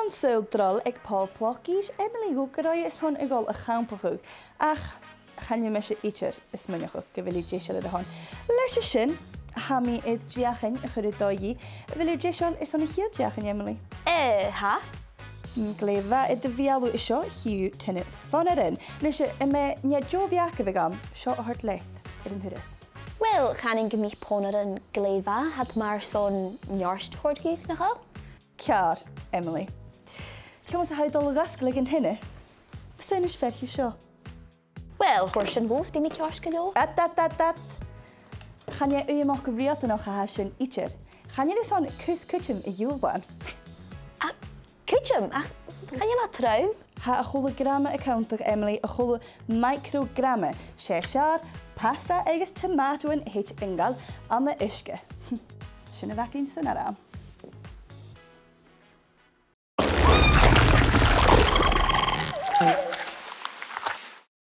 An syl drol ag Paul Plokis, Emily Hwgyroi is hon ag ol y champachwg. Ach, chan yw mesio eiter ysmyniachwg gyfili jesio ydy hon. Lesio sy'n, hami yd diachyn y chyrru doi, gyfili jesio is hon y hyd diachyn, Emily. Ha? Gleifa yd y fialw isio hiw tynnu ffonerin. Nesio, yma nia jo fiach y fegan, sio o hort leith, ydyn hyrys. Wel, chan yn gymich poner yn gleifa, had mar son njarst hordgif na gael? Ciar, Emily. Cym os haid ol gasglyg yn hynny? Fysa'n ys ferhiw sio? Wel, hwrs yn fws, byd mi ciars gylio. Dat. Chan ie uym o'ch gyfriad yn o'ch a hasyn eiter. Chan ie son cws cwtym y ywlan. Cwtym? Chan ie la traum? Ha a chwle grama accountach, Emily, a chwle microgramma. Siar, pasta agus tomato yn heit yngal am y isge. Sy'n y facin sy'n aram.